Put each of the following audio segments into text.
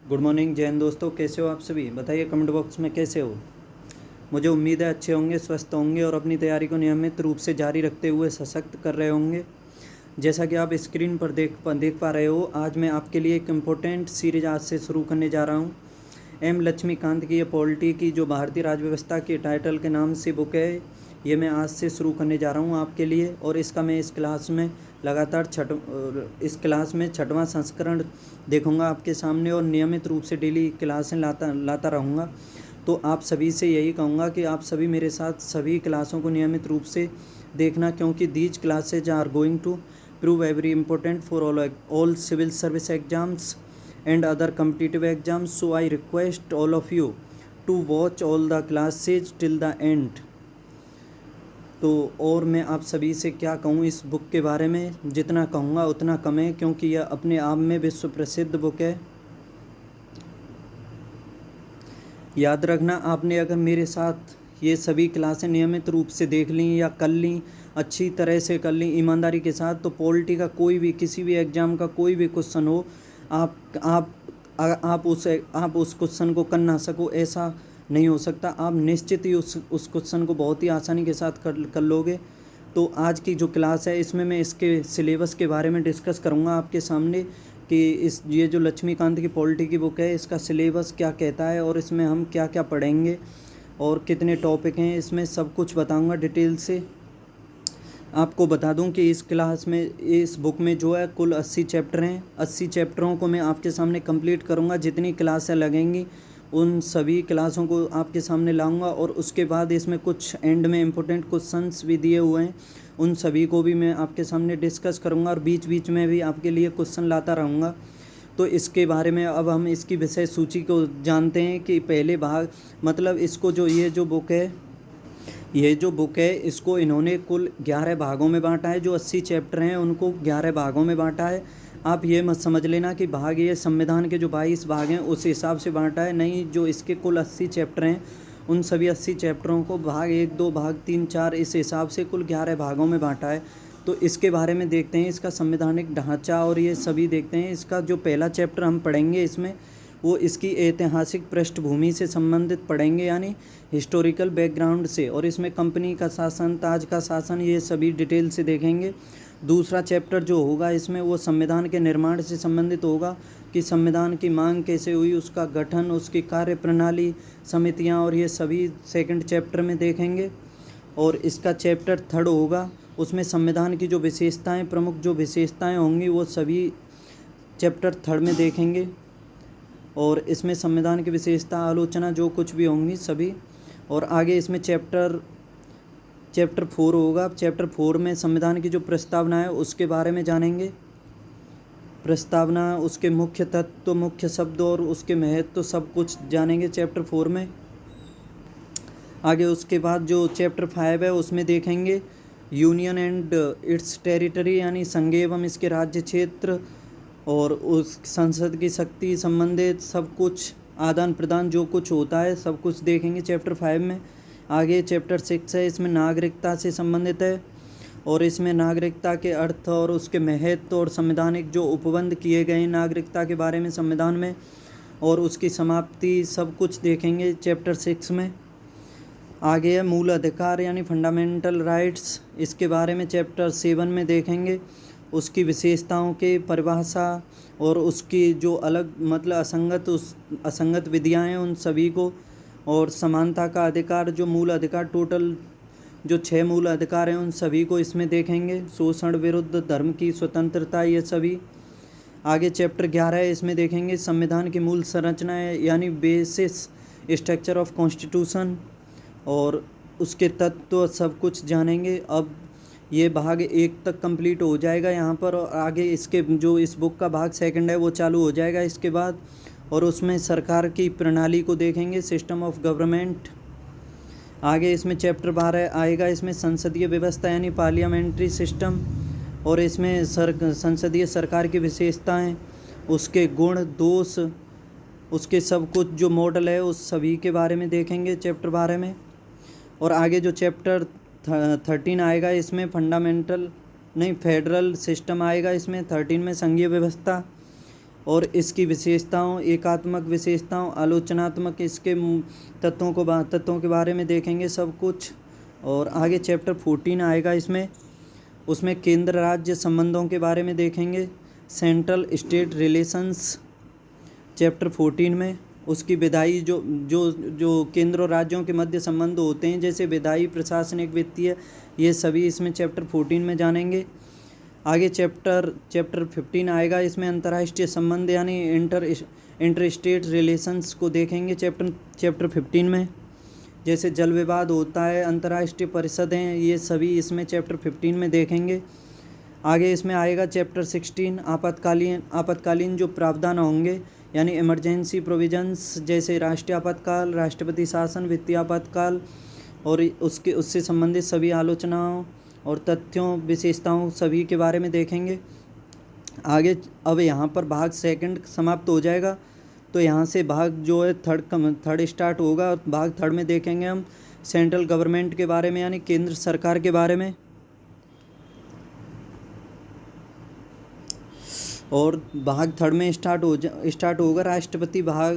Good morning जय हिंद दोस्तों, कैसे हो आप सभी? बताइए कमेंट बॉक्स में कैसे हो। मुझे उम्मीद है अच्छे होंगे, स्वस्थ होंगे और अपनी तैयारी को नियमित रूप से जारी रखते हुए सशक्त कर रहे होंगे। जैसा कि आप स्क्रीन पर देख पा रहे हो, आज मैं आपके लिए एक इम्पोर्टेंट सीरीज आज से शुरू करने जा रहा हूँ। एम लक्ष्मीकांत की ये पॉलिटी की जो भारतीय राजव्यवस्था के टाइटल के नाम से बुक है, ये मैं आज से शुरू करने जा रहा हूँ आपके लिए। और इसका मैं इस क्लास में लगातार इस क्लास में छठवां संस्करण देखूँगा आपके सामने और नियमित रूप से डेली क्लासें लाता रहूँगा। तो आप सभी से यही कहूँगा कि आप सभी मेरे साथ सभी क्लासों को नियमित रूप से देखना, क्योंकि these classes are going to prove very important for all civil service exams and other competitive exams, so I request all of you to watch all the classes till the end। तो और मैं आप सभी से क्या कहूँ इस book के बारे में, जितना कहूँगा उतना कम है, क्योंकि यह अपने आप में विश्व प्रसिद्ध बुक है। याद रखना, आपने अगर मेरे साथ ये सभी क्लासें नियमित रूप से देख ली या कर ली, अच्छी तरह से कर ली ईमानदारी के साथ, तो पॉलिटी का कोई भी किसी भी एग्ज़ाम का कोई भी क्वेश्चन हो, आप आप आप उस क्वेश्चन को कर ना सको, ऐसा नहीं हो सकता। आप निश्चित ही उस क्वेश्चन को बहुत ही आसानी के साथ कर लोगे। तो आज की जो क्लास है इसमें मैं इसके सिलेबस के बारे में डिस्कस करूँगा आपके सामने कि ये जो लक्ष्मीकांत की पॉलिटी की बुक है, इसका सिलेबस क्या कहता है और इसमें हम क्या क्या पढ़ेंगे और कितने टॉपिक हैं, इसमें सब कुछ बताऊँगा डिटेल से। आपको बता दूं कि इस क्लास में, इस बुक में जो है कुल 80 चैप्टर हैं। 80 चैप्टरों को मैं आपके सामने कंप्लीट करूंगा। जितनी क्लासें लगेंगी उन सभी क्लासों को आपके सामने लाऊंगा, और उसके बाद इसमें कुछ एंड में इम्पोर्टेंट क्वेश्चंस भी दिए हुए हैं, उन सभी को भी मैं आपके सामने डिस्कस करूँगा और बीच बीच में भी आपके लिए क्वेश्चन लाता रहूँगा। तो इसके बारे में अब हम इसकी विषय सूची को जानते हैं कि पहले भाग, मतलब इसको जो ये जो बुक है इसको इन्होंने कुल 11 भागों में बांटा है। जो 80 चैप्टर हैं उनको 11 भागों में बांटा है। आप ये मत समझ लेना कि भाग ये संविधान के जो 22 भाग हैं उस हिसाब से बांटा है, नहीं। जो इसके कुल 80 चैप्टर हैं उन सभी 80 चैप्टरों को भाग 1, 2, भाग 3, 4 इस हिसाब से कुल 11 भागों में बांटा है। तो इसके बारे में देखते हैं, इसका संवैधानिक ढांचा और ये सभी देखते हैं। इसका जो पहला चैप्टर हम पढ़ेंगे इसमें, वो इसकी ऐतिहासिक पृष्ठभूमि से संबंधित पढ़ेंगे, यानी हिस्टोरिकल बैकग्राउंड से। और इसमें कंपनी का शासन, ताज का शासन, ये सभी डिटेल से देखेंगे। दूसरा चैप्टर जो होगा इसमें, वो संविधान के निर्माण से संबंधित होगा कि संविधान की मांग कैसे हुई, उसका गठन, उसकी कार्य प्रणाली, समितियां, और ये सभी सेकंड चैप्टर में देखेंगे। और इसका चैप्टर थर्ड होगा, उसमें संविधान की जो विशेषताएं, प्रमुख जो विशेषताएं होंगी वो सभी चैप्टर थर्ड में देखेंगे। और इसमें संविधान की विशेषता, आलोचना जो कुछ भी होंगी सभी। और आगे इसमें चैप्टर 4 होगा। चैप्टर 4 में संविधान की जो प्रस्तावना है उसके बारे में जानेंगे। प्रस्तावना, उसके मुख्य तत्व, मुख्य शब्द और उसके महत्व, सब कुछ जानेंगे चैप्टर 4 में। आगे उसके बाद जो चैप्टर 5 है उसमें देखेंगे यूनियन एंड इट्स टेरिटरी, यानी संघ एवं इसके राज्य क्षेत्र और उस संसद की शक्ति संबंधित सब कुछ, आदान प्रदान जो कुछ होता है सब कुछ देखेंगे चैप्टर 5 में। आगे चैप्टर 6 है, इसमें नागरिकता से संबंधित है, और इसमें नागरिकता के अर्थ और उसके महत्व और संवैधानिक जो उपबंध किए गए हैं नागरिकता के बारे में संविधान में, और उसकी समाप्ति, सब कुछ देखेंगे चैप्टर 6 में। आगे है मूल अधिकार यानी फंडामेंटल राइट्स, इसके बारे में चैप्टर 7 में देखेंगे। उसकी विशेषताओं के परिभाषा और उसकी जो अलग, मतलब असंगत विधियाँ हैं उन सभी को, और समानता का अधिकार, जो मूल अधिकार, टोटल जो 6 मूल अधिकार हैं उन सभी को इसमें देखेंगे। शोषण विरुद्ध, धर्म की स्वतंत्रता, ये सभी। आगे चैप्टर 11 है, इसमें देखेंगे संविधान की मूल संरचना है यानी बेसिस स्ट्रक्चर ऑफ कॉन्स्टिट्यूशन, और उसके तत्व सब कुछ जानेंगे। अब ये भाग 1 तक कंप्लीट हो जाएगा यहाँ पर, और आगे इसके जो इस बुक का भाग 2 है वो चालू हो जाएगा इसके बाद। और उसमें सरकार की प्रणाली को देखेंगे, सिस्टम ऑफ गवर्नमेंट। आगे इसमें चैप्टर 12 आएगा, इसमें संसदीय व्यवस्था यानी पार्लियामेंट्री सिस्टम, और इसमें संसदीय सरकार की विशेषताएं, उसके गुण दोष, उसके सब कुछ जो मॉडल है उस सभी के बारे में देखेंगे चैप्टर 12 में। और आगे जो चैप्टर 13 आएगा, इसमें फेडरल सिस्टम आएगा। इसमें 13 में संघीय व्यवस्था। और इसकी विशेषताओं, एकात्मक विशेषताओं, आलोचनात्मक इसके तत्वों के बारे में देखेंगे सब कुछ। और आगे चैप्टर 14 आएगा इसमें, उसमें केंद्र राज्य संबंधों के बारे में देखेंगे, सेंट्रल स्टेट रिलेशंस चैप्टर 14 में। उसकी विधायी जो केंद्र और राज्यों के मध्य संबंध होते हैं, जैसे विधायी, प्रशासनिक, वित्तीय, ये सभी इसमें चैप्टर 14 में जानेंगे। आगे चैप्टर 15 आएगा, इसमें अंतर्राष्ट्रीय संबंध यानी इंटर स्टेट रिलेशंस को देखेंगे चैप्टर 15 में। जैसे जल विवाद होता है, अंतर्राष्ट्रीय परिषदें, ये सभी इसमें चैप्टर 15 में देखेंगे। आगे इसमें आएगा चैप्टर 16 आपातकालीन जो प्रावधान होंगे यानी इमरजेंसी प्रोविजंस, जैसे राष्ट्रीय आपातकाल, राष्ट्रपति शासन, वित्तीय आपातकाल और उससे संबंधित सभी आलोचनाओं और तथ्यों, विशेषताओं सभी के बारे में देखेंगे। आगे अब यहाँ पर भाग सेकंड समाप्त हो जाएगा, तो यहाँ से भाग जो है थर्ड स्टार्ट होगा। भाग थर्ड में देखेंगे हम सेंट्रल गवर्नमेंट के बारे में यानी केंद्र सरकार के बारे में। और भाग थर्ड में स्टार्ट होगा राष्ट्रपति भाग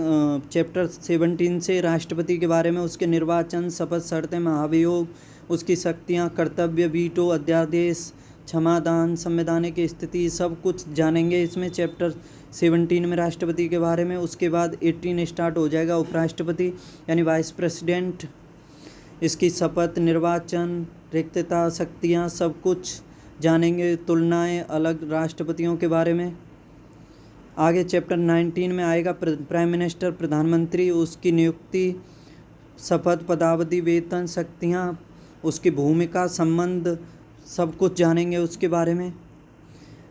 चैप्टर 17 से राष्ट्रपति के बारे में, उसके निर्वाचन, शपथ, शर्तें, महाभियोग, उसकी शक्तियाँ, कर्तव्य, वीटो, अध्यादेश, क्षमादान, संवैधानिक स्थिति, सब कुछ जानेंगे इसमें चैप्टर 17 में राष्ट्रपति के बारे में। उसके बाद 18 स्टार्ट हो जाएगा उपराष्ट्रपति यानी वाइस प्रेसिडेंट, इसकी शपथ, निर्वाचन, रिक्तता, शक्तियाँ, सब कुछ जानेंगे, तुलनाएं अलग राष्ट्रपतियों के बारे में। आगे चैप्टर 19 में आएगा प्राइम मिनिस्टर, प्रधानमंत्री, उसकी नियुक्ति, शपथ, पदावधि, वेतन, शक्तियाँ, उसकी भूमिका, संबंध, सब कुछ जानेंगे उसके बारे में।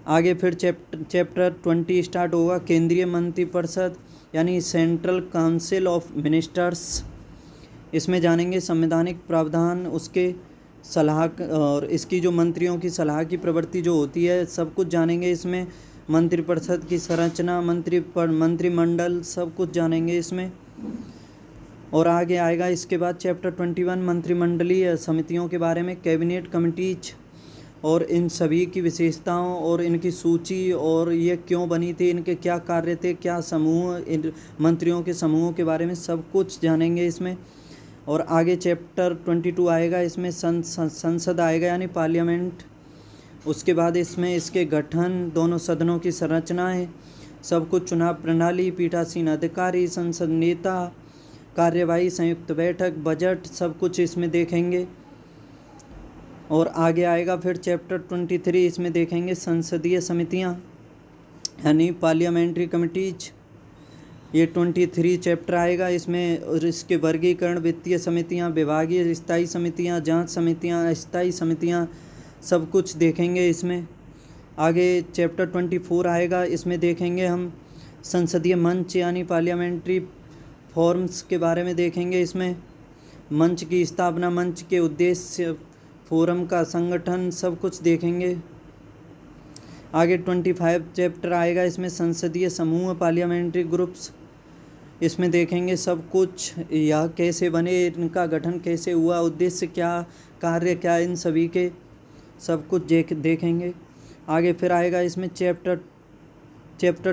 आगे फिर चैप्टर 20 स्टार्ट होगा, केंद्रीय मंत्रिपरिषद यानी सेंट्रल काउंसिल ऑफ मिनिस्टर्स, इसमें जानेंगे संवैधानिक प्रावधान, उसके सलाह और इसकी जो मंत्रियों की सलाह की प्रवृत्ति जो होती है, सब कुछ जानेंगे इसमें। मंत्रिपरिषद की संरचना, मंत्रिमंडल, सब कुछ जानेंगे इसमें। और आगे आएगा इसके बाद चैप्टर 21 मंत्रिमंडलीय समितियों के बारे में, कैबिनेट कमिटीज और इन सभी की विशेषताओं और इनकी सूची और ये क्यों बनी थी, इनके क्या कार्य थे, क्या समूह, इन मंत्रियों के समूहों के बारे में सब कुछ जानेंगे इसमें। और आगे चैप्टर 22 आएगा, इसमें संसद आएगा यानी पार्लियामेंट। उसके बाद इसमें इसके गठन, दोनों सदनों की संरचनाएं, सब कुछ, चुनाव प्रणाली, पीठासीन अधिकारी, संसद नेता, कार्यवाही, संयुक्त बैठक, बजट, सब कुछ इसमें देखेंगे। और आगे आएगा फिर चैप्टर 23, इसमें देखेंगे संसदीय समितियां यानी पार्लियामेंट्री कमिटीज, ये 23 चैप्टर आएगा इसमें। और इसके वर्गीकरण, वित्तीय समितियां, विभागीय स्थायी समितियां, जांच समितियां, अस्थायी समितियां, सब कुछ देखेंगे इसमें। आगे चैप्टर 24 आएगा, इसमें देखेंगे हम संसदीय मंच यानी पार्लियामेंट्री फोरम्स के बारे में देखेंगे इसमें, मंच की स्थापना, मंच के उद्देश्य, फोरम का संगठन, सब कुछ देखेंगे। आगे 25 चैप्टर आएगा, इसमें संसदीय समूह, पार्लियामेंट्री ग्रुप्स, इसमें देखेंगे सब कुछ, यह कैसे बने, इनका गठन कैसे हुआ, उद्देश्य क्या, कार्य क्या, इन सभी के सब कुछ देखेंगे। आगे फिर आएगा इसमें चैप्टर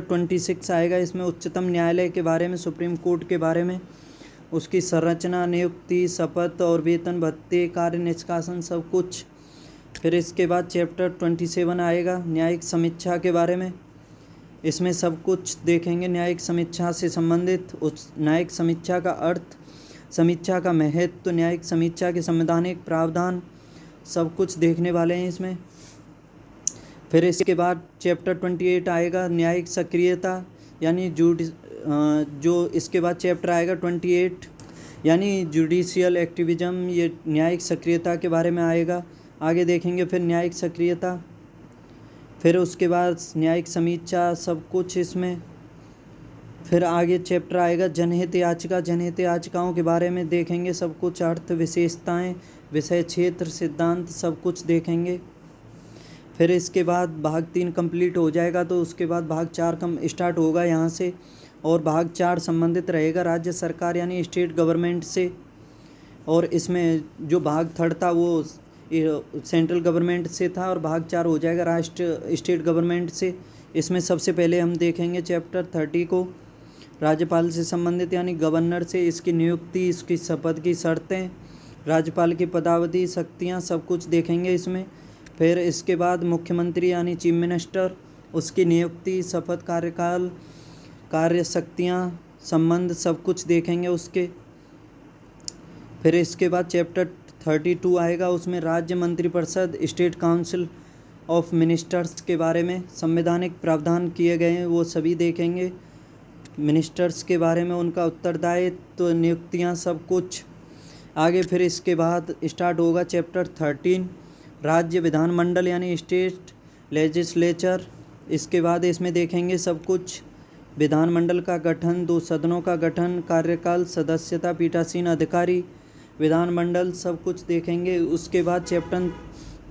26 आएगा, इसमें उच्चतम न्यायालय के बारे में, सुप्रीम कोर्ट के बारे में, उसकी संरचना, नियुक्ति, शपथ और वेतन भत्ते, कार्य निष्कासन, सब कुछ। फिर इसके बाद चैप्टर 27 आएगा, न्यायिक समीक्षा के बारे में, इसमें सब कुछ देखेंगे, न्यायिक समीक्षा से संबंधित, उस न्यायिक समीक्षा का अर्थ, समीक्षा का महत्व, न्यायिक समीक्षा के संवैधानिक प्रावधान, सब कुछ देखने वाले हैं इसमें। फिर इसके बाद चैप्टर 28 आएगा, न्यायिक सक्रियता यानी जो इसके बाद चैप्टर आएगा 28 यानी जुडिशियल एक्टिविज्म, ये न्यायिक सक्रियता के बारे में आएगा। आगे देखेंगे फिर न्यायिक सक्रियता, फिर उसके बाद न्यायिक समीक्षा, सब कुछ इसमें। फिर आगे चैप्टर आएगा जनहित याचिका, जनहित याचिकाओं के बारे में देखेंगे सब कुछ, अर्थ, विशेषताएं, विषय क्षेत्र, सिद्धांत, सब कुछ देखेंगे। फिर इसके बाद भाग 3 कंप्लीट हो जाएगा, तो उसके बाद भाग 4 स्टार्ट होगा यहाँ से। और भाग 4 संबंधित रहेगा राज्य सरकार यानी स्टेट गवर्नमेंट से। और इसमें जो भाग 3 था वो सेंट्रल गवर्नमेंट से था, और भाग 4 हो जाएगा स्टेट गवर्नमेंट से इसमें सबसे पहले हम देखेंगे चैप्टर 30 को, राज्यपाल से संबंधित यानी गवर्नर से, इसकी नियुक्ति, इसकी शपथ की शर्तें, राज्यपाल की पदावधि, शक्तियाँ, सब कुछ देखेंगे इसमें। फिर इसके बाद मुख्यमंत्री यानी चीफ मिनिस्टर, उसकी नियुक्ति, शपथ, कार्यकाल, कार्य शक्तियाँ, संबंध, सब कुछ देखेंगे उसके। फिर इसके बाद चैप्टर 32 आएगा, उसमें राज्य मंत्रिपरिषद, स्टेट काउंसिल ऑफ मिनिस्टर्स के बारे में संवैधानिक प्रावधान किए गए हैं वो सभी देखेंगे। मिनिस्टर्स के बारे में उनका उत्तरदायित्व, नियुक्तियां, सब कुछ आगे। फिर इसके बाद स्टार्ट होगा चैप्टर 13, राज्य विधानमंडल यानी स्टेट लेजिस्लेचर। इसके बाद इसमें देखेंगे सब कुछ, विधानमंडल का गठन, 2 सदनों का गठन, कार्यकाल, सदस्यता, पीठासीन अधिकारी, विधानमंडल, सब कुछ देखेंगे। उसके बाद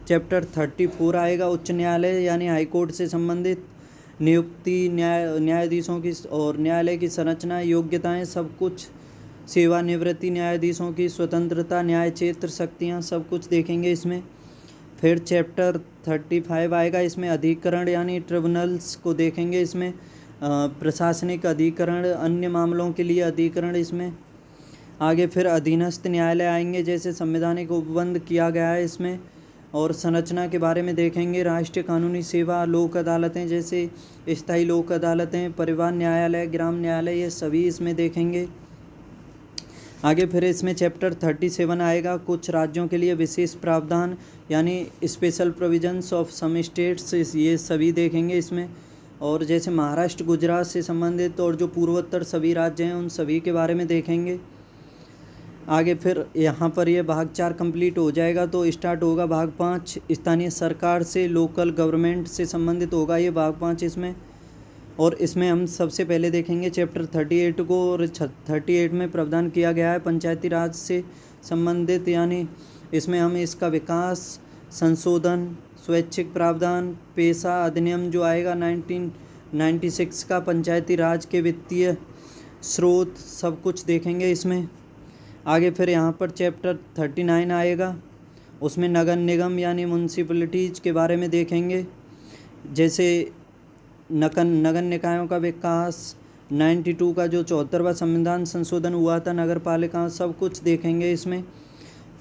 चैप्टर 34 आएगा, उच्च न्यायालय यानी हाईकोर्ट से संबंधित, नियुक्ति, न्यायाधीशों की और न्यायालय की संरचना, योग्यताएं, सब कुछ, सेवानिवृत्ति न्यायाधीशों की, स्वतंत्रता, न्याय क्षेत्र, शक्तियां, सब कुछ देखेंगे इसमें। फिर चैप्टर 35 आएगा, इसमें अधिकरण यानी ट्रिब्यूनल्स को देखेंगे इसमें, प्रशासनिक अधिकरण, अन्य मामलों के लिए अधिकरण इसमें। आगे फिर अधीनस्थ न्यायालय आएंगे, जैसे संवैधानिक उपबंध किया गया है इसमें, और संरचना के बारे में देखेंगे, राष्ट्रीय कानूनी सेवा, लोक अदालतें जैसे स्थायी लोक अदालतें, परिवहन न्यायालय, ग्राम न्यायालय, ये सभी इसमें देखेंगे। आगे फिर इसमें चैप्टर 37 आएगा, कुछ राज्यों के लिए विशेष प्रावधान यानी special provisions of some states, ये सभी देखेंगे इसमें। और जैसे महाराष्ट्र, गुजरात से संबंधित और जो पूर्वोत्तर सभी राज्य हैं उन सभी के बारे में देखेंगे। आगे फिर यहाँ पर ये भाग 4 कंप्लीट हो जाएगा तो स्टार्ट होगा भाग 5, स्थानीय सरकार से, लोकल गवर्नमेंट से संबंधित होगा ये भाग 5 इसमें। और इसमें हम सबसे पहले देखेंगे चैप्टर 38 को, और 38 में प्रावधान किया गया है पंचायती राज से संबंधित, यानी इसमें हम इसका विकास, संशोधन, स्वैच्छिक प्रावधान, पेशा अधिनियम जो आएगा 1996 का, पंचायती राज के वित्तीय स्रोत, सब कुछ देखेंगे इसमें। आगे फिर यहाँ पर चैप्टर 39 आएगा, उसमें नगर निगम यानी म्यूनसिपलिटीज़ के बारे में देखेंगे, जैसे नगर निकायों का विकास, 92 का जो 74वां संविधान संशोधन हुआ था, नगर पालिका, सब कुछ देखेंगे इसमें।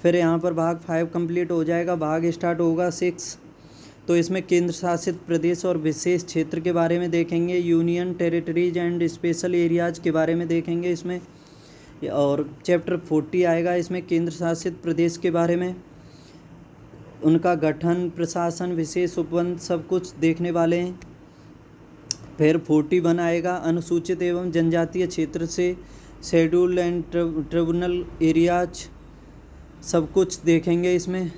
फिर यहाँ पर भाग 5 कंप्लीट हो जाएगा, भाग स्टार्ट होगा 6, तो इसमें केंद्र शासित प्रदेश और विशेष क्षेत्र के बारे में देखेंगे, union territories and special areas के बारे में देखेंगे इसमें। और चैप्टर 40 आएगा, इसमें केंद्र शासित प्रदेश के बारे में, उनका गठन, प्रशासन, विशेष उपबंध, सब कुछ देखने वाले हैं। फिर 41 आएगा, अनुसूचित एवं जनजातीय क्षेत्र से, शेड्यूल्ड एंड ट्रिब्यूनल एरियाज, सब कुछ देखेंगे इसमें।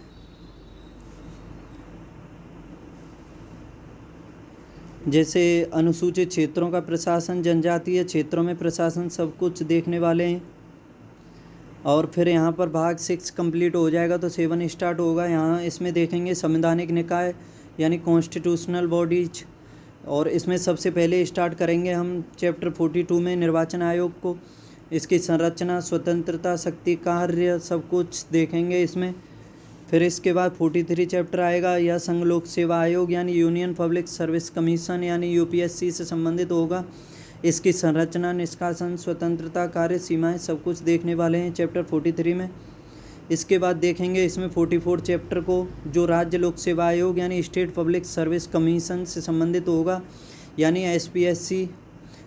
जैसे अनुसूचित क्षेत्रों का प्रशासन, जनजातीय क्षेत्रों में प्रशासन, सब कुछ देखने वाले हैं। और फिर यहाँ पर भाग 6 कंप्लीट हो जाएगा तो 7 स्टार्ट होगा, यहाँ इसमें देखेंगे संवैधानिक निकाय यानी कॉन्स्टिट्यूशनल बॉडीज। और इसमें सबसे पहले स्टार्ट करेंगे हम चैप्टर 42 में निर्वाचन आयोग को, इसकी संरचना, स्वतंत्रता, शक्ति, कार्य, सब कुछ देखेंगे इसमें। फिर इसके बाद 43 चैप्टर आएगा, यह संघ लोक सेवा आयोग यानी यूनियन पब्लिक सर्विस कमीशन यानी यूपीएससी से संबंधित होगा, इसकी संरचना, निष्कासन, स्वतंत्रता, कार्य सीमाएं, सब कुछ देखने वाले हैं चैप्टर 43 में। इसके बाद देखेंगे इसमें 44 चैप्टर को, जो राज्य लोक सेवा आयोग यानी स्टेट पब्लिक सर्विस कमीशन से संबंधित होगा, यानी एसपीएससी,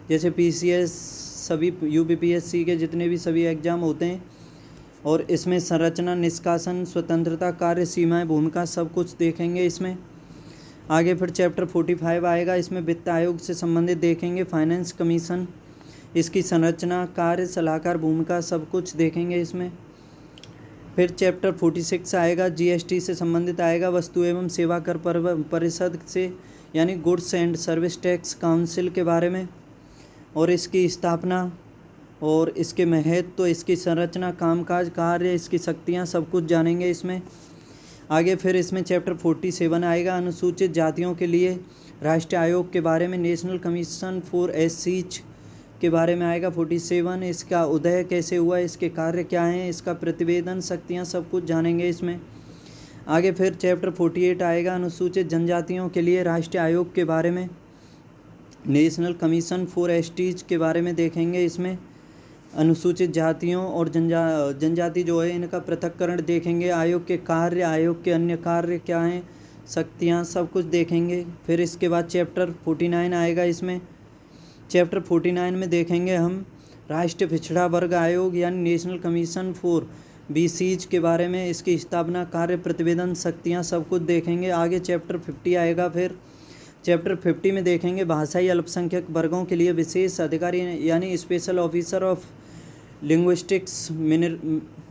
जैसे पीसीएस, सभी यूपीपीएससी के जितने भी सभी एग्ज़ाम होते हैं। और इसमें संरचना, निष्कासन, स्वतंत्रता, कार्य सीमाएं, भूमिका, सब कुछ देखेंगे इसमें। आगे फिर चैप्टर 45 आएगा, इसमें वित्त आयोग से संबंधित देखेंगे, फाइनेंस कमीशन, इसकी संरचना, कार्य, सलाहकार, भूमिका, सब कुछ देखेंगे इसमें। फिर चैप्टर 46 आएगा, जीएसटी से संबंधित आएगा, वस्तु एवं सेवा कर परिषद से यानी goods and service tax council के बारे में, और इसकी स्थापना और इसके महत्व, इसकी संरचना, कामकाज, कार्य, इसकी शक्तियाँ, सब कुछ जानेंगे इसमें। आगे फिर इसमें चैप्टर 47 आएगा, अनुसूचित जातियों के लिए राष्ट्रीय आयोग के बारे में, नेशनल कमीशन फॉर एससीज के बारे में आएगा 47, इसका उदय कैसे हुआ, इसके कार्य क्या हैं, इसका प्रतिवेदन, शक्तियाँ, सब कुछ जानेंगे इसमें। आगे फिर चैप्टर 48 आएगा, अनुसूचित जनजातियों के लिए राष्ट्रीय आयोग के बारे में, नेशनल कमीशन फॉर एसटीज के बारे में देखेंगे। इसमें अनुसूचित जातियों और जनजाति जो है इनका पृथक्करण देखेंगे। आयोग के कार्य, आयोग के अन्य कार्य क्या हैं, शक्तियाँ, सब कुछ देखेंगे। फिर इसके बाद चैप्टर 49 आएगा। इसमें चैप्टर 49 में देखेंगे हम राष्ट्रीय पिछड़ा वर्ग आयोग यानी नेशनल कमीशन फॉर बीसीज के बारे में, इसकी स्थापना, कार्य, प्रतिवेदन, शक्तियाँ, सब कुछ देखेंगे। आगे चैप्टर 50 आएगा। फिर चैप्टर 50 में देखेंगे भाषाई अल्पसंख्यक वर्गों के लिए विशेष अधिकारी यानी special officer of linguistics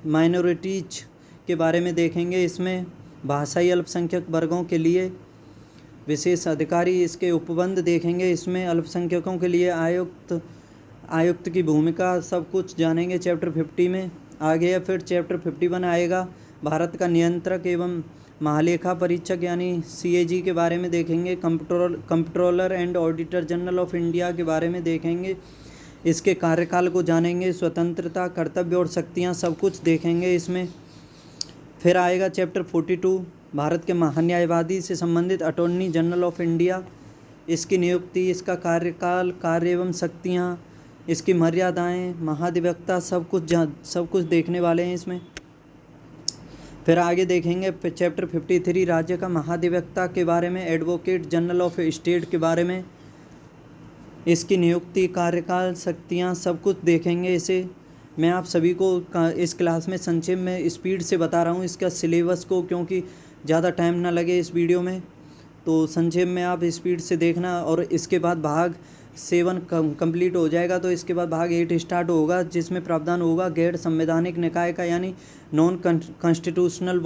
minorities के बारे में देखेंगे। इसमें भाषाई अल्पसंख्यक वर्गों के लिए विशेष अधिकारी, इसके उपबंध देखेंगे। इसमें अल्पसंख्यकों के लिए आयुक्त की भूमिका, सब कुछ जानेंगे चैप्टर 50 में। आगे फिर चैप्टर 51 आएगा भारत का नियंत्रक एवं महालेखा परीक्षक यानी CAG के बारे में देखेंगे। Comptroller and auditor general of India के बारे में देखेंगे। इसके कार्यकाल को जानेंगे, स्वतंत्रता, कर्तव्य और शक्तियाँ, सब कुछ देखेंगे इसमें। फिर आएगा चैप्टर 42 भारत के महान्यायवादी से संबंधित अटॉर्नी जनरल ऑफ इंडिया, इसकी नियुक्ति, इसका कार्यकाल, कार्य एवं शक्तियाँ, इसकी मर्यादाएं, महाधिवक्ता, सब कुछ देखने वाले हैं इसमें। फिर आगे देखेंगे चैप्टर 53 राज्य का महाधिवक्ता के बारे में, एडवोकेट जनरल ऑफ स्टेट के बारे में, इसकी नियुक्ति, कार्यकाल, शक्तियाँ, सब कुछ देखेंगे। इसे मैं आप सभी को इस क्लास में संक्षेप में स्पीड से बता रहा हूँ इसका सिलेबस को, क्योंकि ज़्यादा टाइम ना लगे इस वीडियो में, तो संक्षेप में आप स्पीड से देखना। और इसके बाद भाग 7 कंप्लीट हो जाएगा तो इसके बाद भाग 8 स्टार्ट होगा, जिसमें प्रावधान होगा गैर संवैधानिक निकाय का यानी नॉन कॉन्स्टिट्यूशनल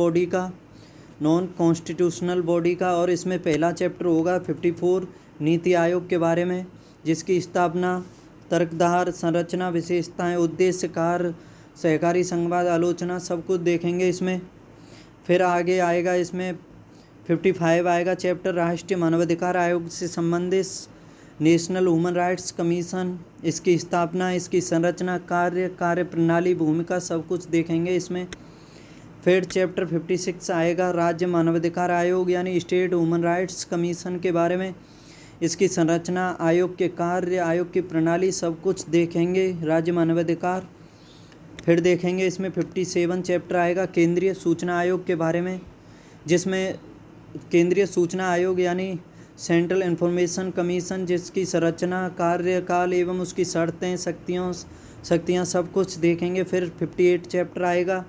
बॉडी का। और इसमें पहला चैप्टर होगा 54 नीति आयोग के बारे में, जिसकी स्थापना, तर्कधार, संरचना, विशेषताएं, उद्देश्य, कार्य, सहकारी संवाद, आलोचना, सब कुछ देखेंगे इसमें। फिर आगे आएगा इसमें 55 आएगा चैप्टर राष्ट्रीय मानवाधिकार आयोग से संबंधित, नेशनल ह्यूमन राइट्स कमीशन, इसकी स्थापना, इसकी संरचना, कार्य प्रणाली, भूमिका, सब कुछ देखेंगे इसमें। फिर चैप्टर 56 आएगा राज्य मानवाधिकार आयोग यानी स्टेट ह्यूमन राइट्स कमीशन के बारे में, इसकी संरचना, आयोग के कार्य, आयोग की प्रणाली, सब कुछ देखेंगे राज्य मानवाधिकार। फिर देखेंगे इसमें 57 चैप्टर आएगा केंद्रीय सूचना आयोग के बारे में, जिसमें केंद्रीय सूचना आयोग यानी सेंट्रल इंफॉर्मेशन कमीशन, जिसकी संरचना, कार्यकाल एवं उसकी शर्तें, शक्तियाँ, सब कुछ देखेंगे। फिर 58 चैप्टर आएगा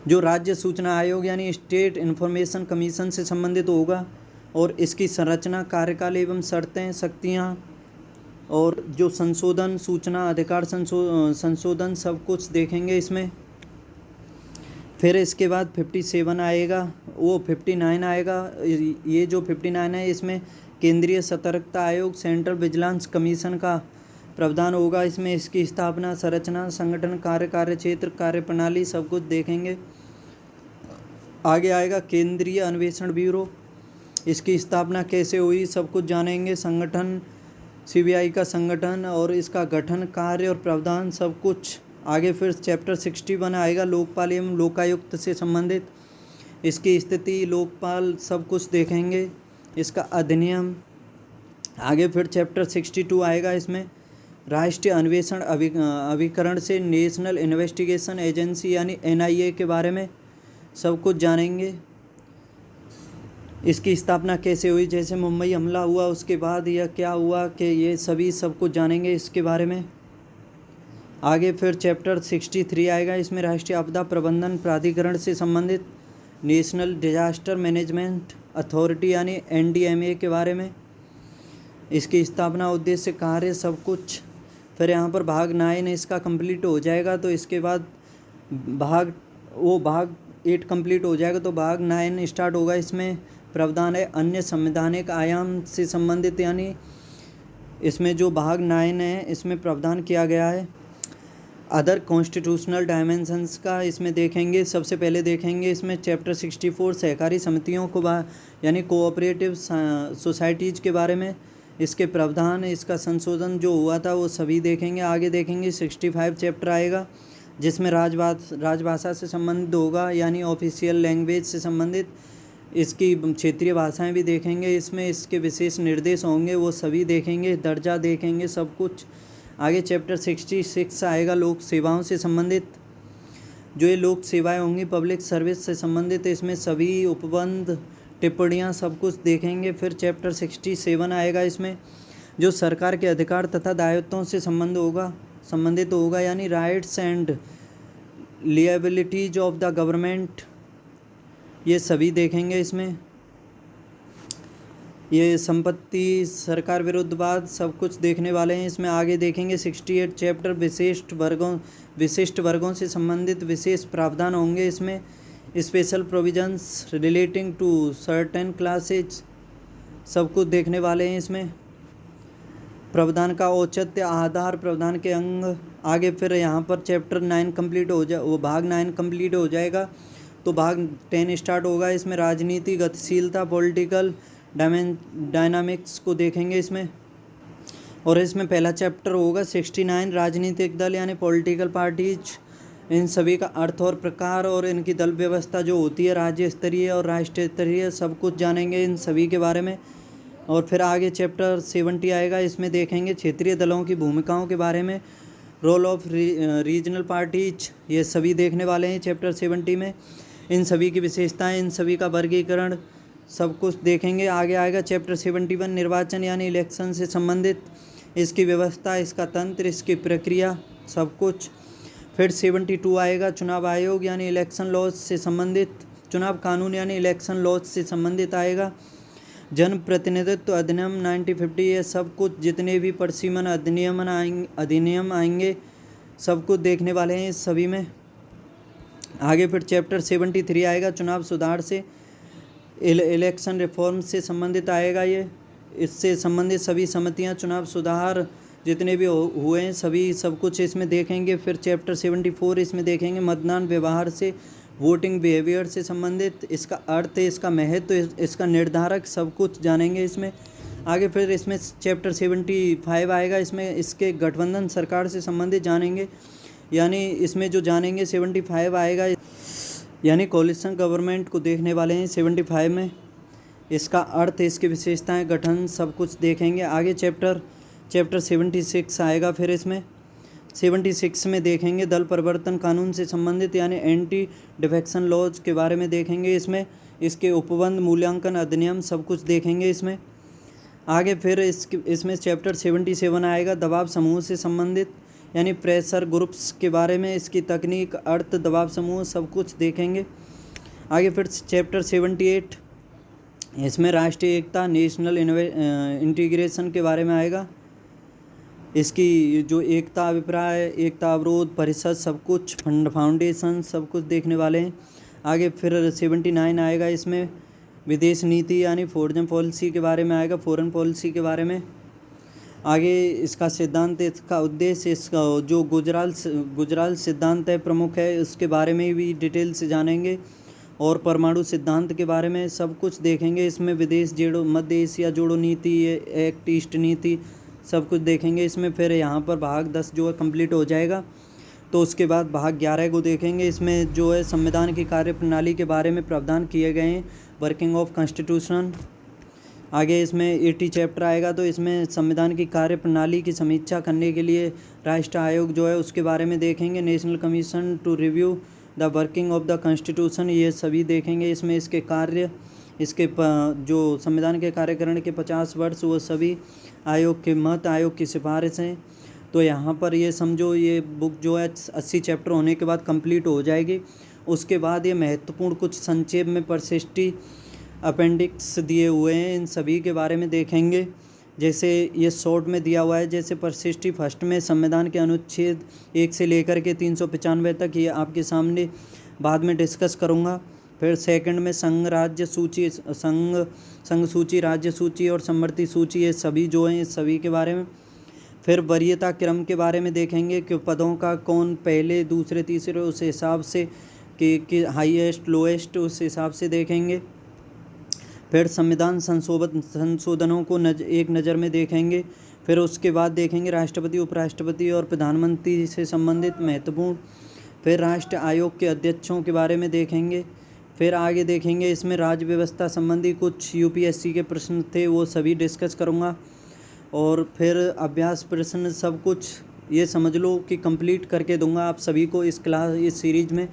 जो राज्य सूचना आयोग यानी स्टेट इंफॉर्मेशन कमीशन से संबंधित होगा, और इसकी संरचना, कार्यकाल एवं शर्तें, शक्तियाँ, और जो संशोधन, सूचना अधिकार संशोधन, सब कुछ देखेंगे इसमें। फिर इसके बाद 57 आएगा, वो 59 आएगा। ये जो 59 है इसमें केंद्रीय सतर्कता आयोग सेंट्रल विजिलेंस कमीशन का प्रावधान होगा। इसमें इसकी स्थापना, संरचना, संगठन, कार्य क्षेत्र, कार्य प्रणाली, सब कुछ देखेंगे। आगे आएगा केंद्रीय अन्वेषण ब्यूरो, इसकी स्थापना कैसे हुई, सब कुछ जानेंगे। संगठन, CBI का संगठन और इसका गठन, कार्य और प्रावधान, सब कुछ। आगे फिर चैप्टर 61 आएगा लोकपाल एवं लोकायुक्त से संबंधित, इसकी स्थिति, लोकपाल, सब कुछ देखेंगे, इसका अधिनियम। आगे फिर चैप्टर 62 आएगा, इसमें राष्ट्रीय अन्वेषण अभिकरण से नेशनल इन्वेस्टिगेशन एजेंसी यानी NIA के बारे में, सब कुछ जानेंगे। इसकी स्थापना कैसे हुई, जैसे मुंबई हमला हुआ उसके बाद या क्या हुआ, कि ये सभी सब कुछ जानेंगे इसके बारे में। आगे फिर चैप्टर 63 आएगा, इसमें राष्ट्रीय आपदा प्रबंधन प्राधिकरण से संबंधित नेशनल डिजास्टर मैनेजमेंट अथॉरिटी यानी NDMA के बारे में, इसकी स्थापना, उद्देश्य, कार्य, सब कुछ। फिर यहाँ पर भाग 9 इसका कंप्लीट हो जाएगा, तो इसके बाद भाग 8 कंप्लीट हो जाएगा तो भाग 9 स्टार्ट होगा। इसमें प्रावधान है अन्य संवैधानिक आयाम से संबंधित, यानी इसमें जो भाग 9 है इसमें प्रावधान किया गया है अदर कॉन्स्टिट्यूशनल डायमेंशंस का, इसमें देखेंगे। सबसे पहले देखेंगे इसमें चैप्टर 64 सहकारी समितियों को यानी कोऑपरेटिव सोसाइटीज़ के बारे में, इसके प्रावधान, इसका संशोधन जो हुआ था वो सभी देखेंगे। आगे देखेंगे 65 चैप्टर आएगा, जिसमें राजभाषा से संबंधित होगा यानी ऑफिशियल लैंग्वेज से संबंधित, इसकी क्षेत्रीय भाषाएं भी देखेंगे, इसमें इसके विशेष निर्देश होंगे वो सभी देखेंगे, दर्जा देखेंगे, सब कुछ। आगे चैप्टर 66 आएगा लोक सेवाओं से संबंधित। जो ये लोक सेवाएं होंगी पब्लिक सर्विस से संबंधित, इसमें सभी उपबंध टिप्पणियाँ सब कुछ देखेंगे। फिर चैप्टर 67 आएगा, इसमें जो सरकार के अधिकार तथा दायित्वों से संबंधित होगा यानी rights and liabilities of the government, ये सभी देखेंगे। इसमें ये संपत्ति, सरकार विरुद्धवाद, सब कुछ देखने वाले हैं। इसमें आगे देखेंगे 68 चैप्टर विशिष्ट वर्गों से संबंधित विशेष प्रावधान होंगे। इसमें special provisions relating to certain classes, सब कुछ देखने वाले हैं। इसमें प्रावधान का औचित्य, आधार, प्रावधान के अंग। आगे फिर यहाँ पर चैप्टर 9 कंप्लीट हो जाए, वो भाग 9 कंप्लीट हो जाएगा तो भाग 10 स्टार्ट होगा। इसमें राजनीति, गतिशीलता, पॉलिटिकल डायनामिक्स को देखेंगे इसमें। और इसमें पहला चैप्टर होगा 69 राजनीतिक दल यानी पॉलिटिकल पार्टीज, इन सभी का अर्थ और प्रकार और इनकी दल व्यवस्था जो होती है राज्य स्तरीय और राष्ट्रीय स्तरीय, सब कुछ जानेंगे इन सभी के बारे में। और फिर आगे चैप्टर 70 आएगा, इसमें देखेंगे क्षेत्रीय दलों की भूमिकाओं के बारे में, रोल ऑफ रीजनल पार्टीज, ये सभी देखने वाले हैं चैप्टर 70 में। इन सभी की विशेषताएं, इन सभी का वर्गीकरण, सब कुछ देखेंगे। आगे आएगा चैप्टर 71 निर्वाचन यानी इलेक्शन से संबंधित, इसकी व्यवस्था, इसका तंत्र, इसकी प्रक्रिया, सब कुछ। फिर 72 आएगा चुनाव आयोग यानी इलेक्शन लॉज से संबंधित, चुनाव कानून यानी इलेक्शन लॉज से संबंधित आएगा। जन प्रतिनिधित्व अधिनियम 1950, ये सब कुछ जितने भी परिसीमन अधिनियम आएंगे सब कुछ देखने वाले हैं इस सभी में। आगे फिर चैप्टर 73 आएगा चुनाव सुधार से, इलेक्शन रिफॉर्म से संबंधित आएगा ये। इससे संबंधित सभी समितियां, चुनाव सुधार जितने भी हुए हैं सभी, सब कुछ इसमें देखेंगे। फिर चैप्टर 74 इसमें देखेंगे मतदान व्यवहार से, वोटिंग बिहेवियर से संबंधित, इसका अर्थ, इसका महत्व, इसका निर्धारक, सब कुछ जानेंगे इसमें। आगे फिर इसमें चैप्टर 75 आएगा, इसमें इसके गठबंधन सरकार से संबंधित जानेंगे, यानी इसमें जो जानेंगे 75 आएगा यानी कोलिशन गवर्नमेंट को देखने वाले हैं 75 में। इसका अर्थ, इसकी विशेषताएं, गठन, सब कुछ देखेंगे। आगे चैप्टर 76 आएगा, फिर इसमें 76 में देखेंगे दल परिवर्तन कानून से संबंधित यानी एंटी डिफेक्शन लॉज के बारे में देखेंगे इसमें, इसके उपबंध, मूल्यांकन अधिनियम, सब कुछ देखेंगे इसमें। आगे फिर इसमें चैप्टर 77 आएगा दबाव समूह से संबंधित यानी प्रेशर ग्रुप्स के बारे में, इसकी तकनीक, अर्थ, दबाव समूह, सब कुछ देखेंगे। आगे फिर चैप्टर 78 इसमें राष्ट्रीय एकता, नेशनल इंटीग्रेशन के बारे में आएगा, इसकी जो एकता अभिप्राय, एकता अवरोध परिषद, सब कुछ, फाउंडेशन, सब कुछ देखने वाले हैं। आगे फिर 79 आएगा, इसमें विदेश नीति यानी फॉरेन पॉलिसी के बारे में आएगा, फॉरेन पॉलिसी के बारे में। आगे इसका सिद्धांत, इसका उद्देश्य, इसका जो गुजराल सिद्धांत है प्रमुख है, उसके बारे में भी डिटेल से जानेंगे। और परमाणु सिद्धांत के बारे में सब कुछ देखेंगे इसमें। विदेश जोड़ो, मध्य एशिया जोड़ो नीति, एक्ट ईस्ट नीति, सब कुछ देखेंगे इसमें। फिर यहाँ पर भाग 10 जो है कंप्लीट हो जाएगा तो उसके बाद भाग 11 को देखेंगे। इसमें जो है संविधान की कार्यप्रणाली के बारे में प्रावधान किए गए हैं, वर्किंग ऑफ कॉन्स्टिट्यूशन। आगे इसमें 80 चैप्टर आएगा तो इसमें संविधान की कार्यप्रणाली की समीक्षा करने के लिए राष्ट्रीय आयोग जो है उसके बारे में देखेंगे, national commission to review the working of the constitution, ये सभी देखेंगे इसमें। इसके कार्य, इसके जो संविधान के कार्यकरण के 50 वर्ष, वो सभी आयोग के मत, आयोग की सिफारिशें। तो यहाँ पर ये समझो ये बुक जो है 80 चैप्टर होने के बाद कंप्लीट हो जाएगी। उसके बाद ये महत्वपूर्ण कुछ संक्षेप में परसिस्टी अपेंडिक्स दिए हुए हैं, इन सभी के बारे में देखेंगे। जैसे ये शॉर्ट में दिया हुआ है, जैसे परसिस्टी फर्स्ट में संविधान के अनुच्छेद 1 से लेकर के 395 तक, ये आपके सामने बाद में डिस्कस करूँगा। फिर सेकंड में संघ राज्य सूची, संघ सूची, राज्य सूची और समवर्ती सूची, ये सभी जो हैं इस सभी के बारे में। फिर वरीयता क्रम के बारे में देखेंगे कि पदों का कौन पहले, दूसरे, तीसरे, उस हिसाब से कि हाईएस्ट, लोएस्ट, उस हिसाब से देखेंगे। फिर संविधान संशोधनों को एक नज़र में देखेंगे। फिर उसके बाद देखेंगे राष्ट्रपति, उपराष्ट्रपति और प्रधानमंत्री से संबंधित महत्वपूर्ण। फिर राष्ट्र आयोग के अध्यक्षों के बारे में देखेंगे। फिर आगे देखेंगे इसमें राज्य व्यवस्था संबंधी कुछ यूपीएससी के प्रश्न थे, वो सभी डिस्कस करूँगा। और फिर अभ्यास प्रश्न सब कुछ ये समझ लो कि कंप्लीट करके दूंगा आप सभी को इस सीरीज़ में।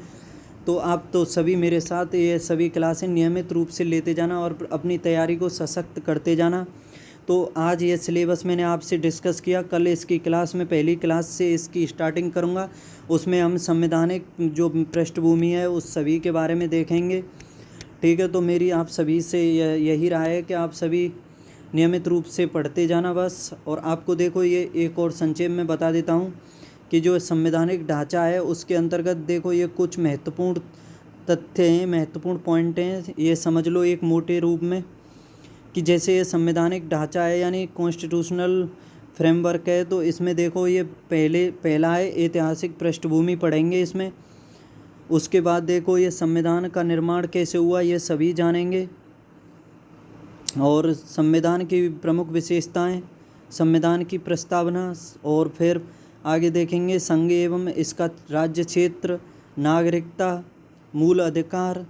तो आप तो सभी मेरे साथ ये सभी क्लासें नियमित रूप से लेते जाना और अपनी तैयारी को सशक्त करते जाना। तो आज ये सिलेबस मैंने आपसे डिस्कस किया, कल इसकी क्लास में पहली क्लास से इसकी स्टार्टिंग करूँगा। उसमें हम संवैधानिक जो पृष्ठभूमि है उस सभी के बारे में देखेंगे, ठीक है। तो मेरी आप सभी से यही राय है कि आप सभी नियमित रूप से पढ़ते जाना बस। और आपको देखो ये एक और संक्षेप में बता देता हूँ कि जो संवैधानिक ढांचा है उसके अंतर्गत देखो ये कुछ महत्वपूर्ण तथ्य हैं, महत्वपूर्ण पॉइंट हैं, ये समझ लो एक मोटे रूप में कि जैसे ये संवैधानिक ढांचा है यानी कॉन्स्टिट्यूशनल फ्रेमवर्क है। तो इसमें देखो ये पहला है ऐतिहासिक पृष्ठभूमि पढ़ेंगे इसमें। उसके बाद देखो ये संविधान का निर्माण कैसे हुआ ये सभी जानेंगे, और संविधान की प्रमुख विशेषताएं, संविधान की प्रस्तावना, और फिर आगे देखेंगे संघ एवं इसका राज्य क्षेत्र, नागरिकता, मूल अधिकार,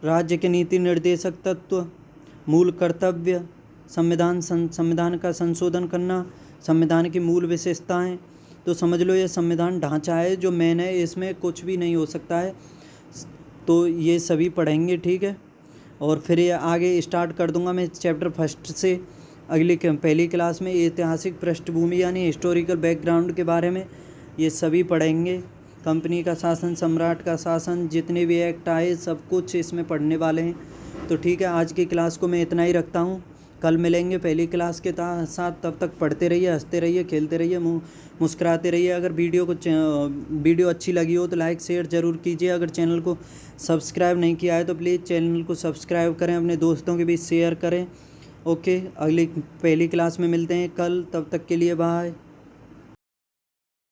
राज्य के नीति निर्देशक तत्व, मूल कर्तव्य, संविधान का संशोधन करना, संविधान की मूल विशेषताएं। तो समझ लो ये संविधान ढांचा है जो मेन है, इसमें कुछ भी नहीं हो सकता है। तो ये सभी पढ़ेंगे, ठीक है। और फिर ये आगे स्टार्ट कर दूंगा मैं चैप्टर फर्स्ट से पहली क्लास में ऐतिहासिक पृष्ठभूमि यानी हिस्टोरिकल बैकग्राउंड के बारे में ये सभी पढ़ेंगे। कंपनी का शासन, सम्राट का शासन, जितने भी एक्ट आए सब कुछ इसमें पढ़ने वाले हैं। तो ठीक है, आज की क्लास को मैं इतना ही रखता हूँ। कल मिलेंगे पहली क्लास के साथ, तब तक पढ़ते रहिए, हंसते रहिए, खेलते रहिए, मुस्कुराते रहिए। अगर वीडियो अच्छी लगी हो तो लाइक शेयर ज़रूर कीजिए। अगर चैनल को सब्सक्राइब नहीं किया है तो प्लीज़ चैनल को सब्सक्राइब करें, अपने दोस्तों के बीच शेयर करें। ओके, अगली पहली क्लास में मिलते हैं कल, तब तक के लिए बाय।